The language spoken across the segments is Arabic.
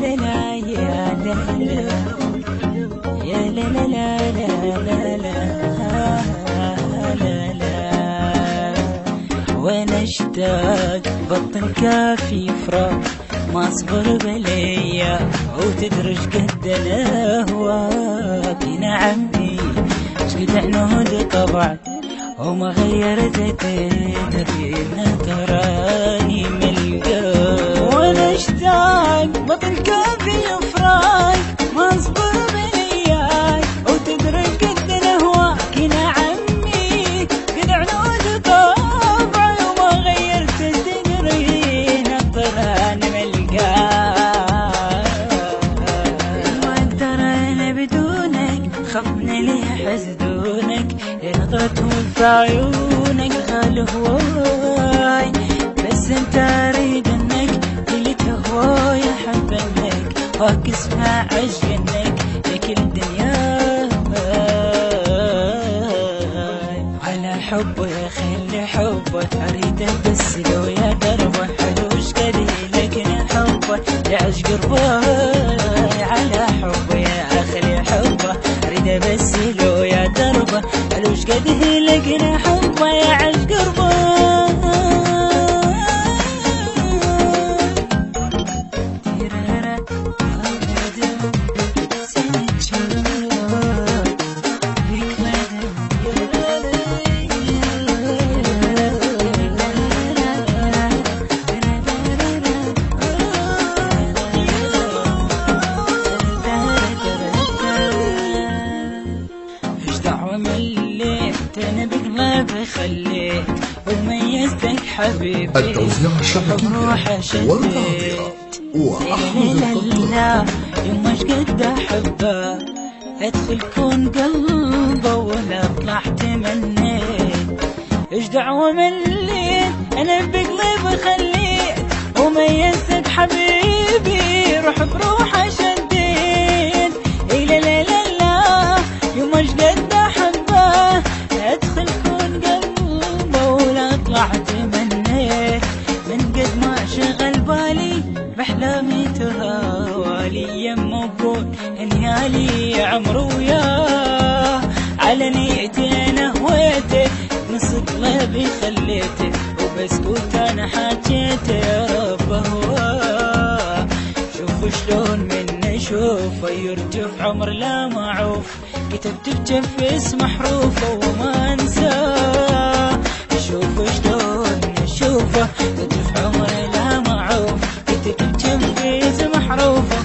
لا لا يا لا لا يا لا لا لا لا لا لا لا وانا اشتاق بطن كافي فراق ما اصبر بليا وتدرج قد الاهواك نعمي شقد عنود طبعا وما غيرت تدري تراني ملقاك وانا اشتاق بطن كافي فراق ما اصبر بلياك وتدرج قد الاهواك نعمي قد عنود طبعا وما غيرت تدري تراني خفني ليه حسدونك نظرتهم في عيونك غالي هواي بس انت اريد انك قلت هواي احب انك واك اسمع عشقنك لكل دنيا على حبه يا خلي حبه اريده بس لو يا دربه حلوش كذي لكن حبه يعشق رباي على حبه يا خلي حبه اريده بس لو يا دربه حلوش كذي لكن حبه يعشق رباي انا بقلبي خليت وميزتك حبيبي التوزيع الشبكية والرابعة وأحمد القطار يوم ايش قد احبه ادخل كون قلبه ولا اطلع تمنيت ايش دعوه مليت انا بقلبي خليت وميزتك حبيبي روح بروحه شديت اي لا لا لا لا يوم ايش قد احبه ادخل كون قلبه ولا اطلع تمنيت من قد ما شغل بالي باحلامي تراوالي يم ابوي انيالي عمر وياه على نيتي انا هويته نص قلبي خليته وبسكوت انا حاجيته يا رب هواه شوفوا شلون من اشوفه يرجف عمر لا معوف كتبت بجف اسم حروفه وما انساه شوفوا شلون اشوفه يرجف عمر لا معوف كتبت بجف اسم حروفه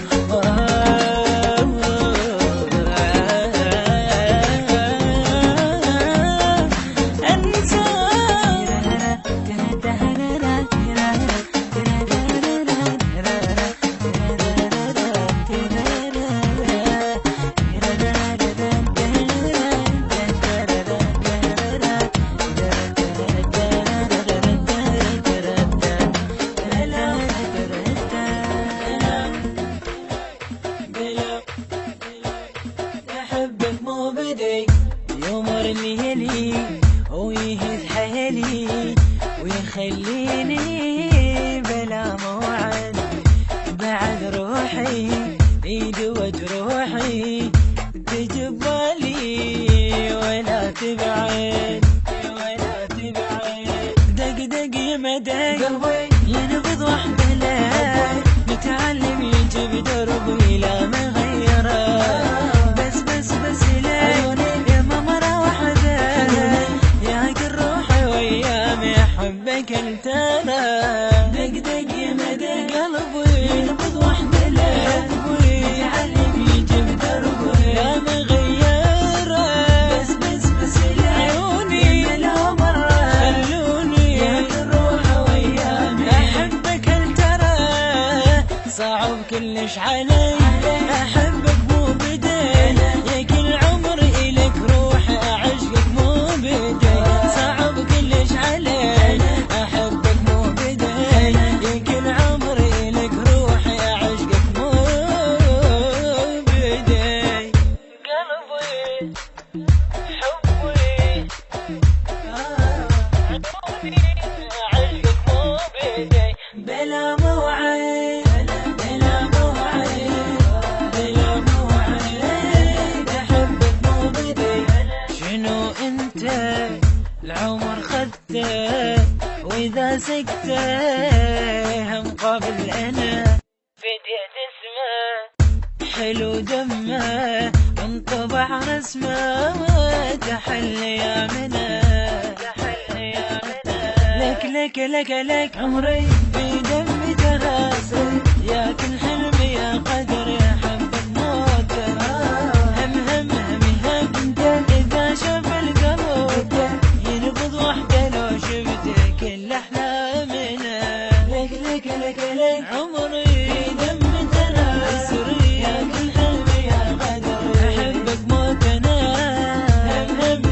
يمر ليلي ويهز حيلي ويخليني بلا موعد بعد روحي يدوج روحي تجبالي ولا تبعد ولا تبعد دق دق يمدق قلبي ينبض وحده لا متعلم يجيب دربي لا مغيره بس لا حبك انت انا دق دق يمدق قلبي ينبض وحده لا متعلم يجيب دربي لا مغيره بس لا عيوني لا مره خلوني الروح ويامي احبك انت انا صعب كلش علي احبك مو بدين يا كل عمر الك روح اعشقك مو بدين صعب كلش علي بلا موعد بلا موعد مسكته مقابل أنا فديت اسمه حلو دمه انطبع رسمه تحلي يا منى لك عمري في دمي تراسل يا كل حلمي يا قدر يا حبة موت هم إذا شاف القلب ينبض وحده لو شفته كل أحلامنا لك عمري في دمي تراسل يا كل حلمي يا قدر أحبك موت أنا هم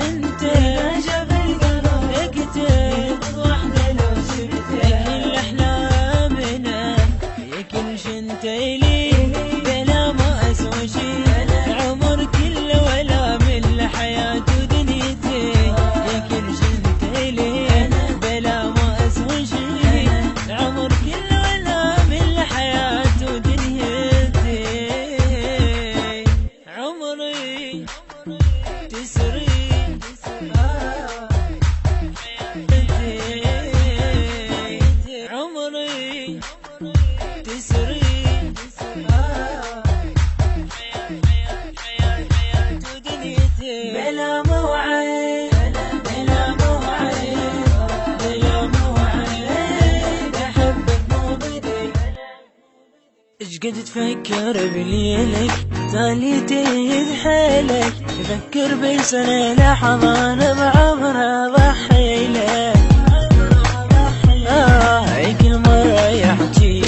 أنت إذا شاف القلب اكتب انت لي بلا ما اسوى شي عمر كله ولا من حياتي ودنيتي يا كل شي انت لي بلا ما اسوى شي عمر كله ولا من حياتي ودنيتي عمري تسري عمري تسري بلا موعد احبك مو بدي ايش قد تفكر بليلك تاليتي بحيلك تفكر بسنة لحظة انا بعمرها ضحيلك كل مرة يحكي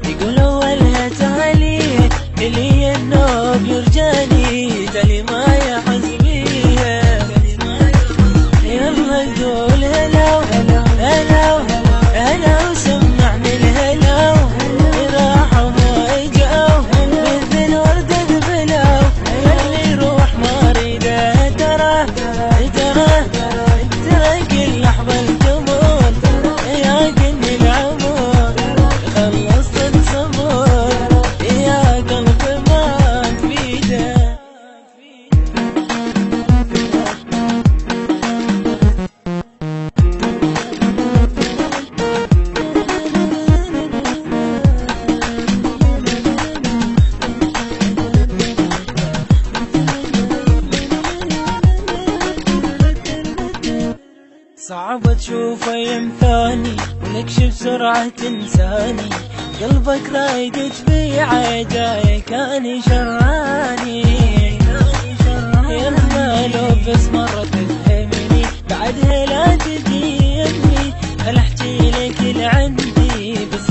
يقول اولها تالي اللي النوب يرجاني تالي ما يحس بيها يلا قول هلا وسمعني الهلا راحوا ما اجوا مثل وردة بلو اللي يروح ما اريده ترى كل لحظة الجمهور يا كني العمر خلصت الصبر يا قلب ما تفيده صعب تشوف ايام ثاني ونكشف سرعة انساني قلبك رايد تبيعه جاي كان شراني يما لو بس مرة تفهمني بعدها لا تجي يمي هل احكي لك اللي عندي بس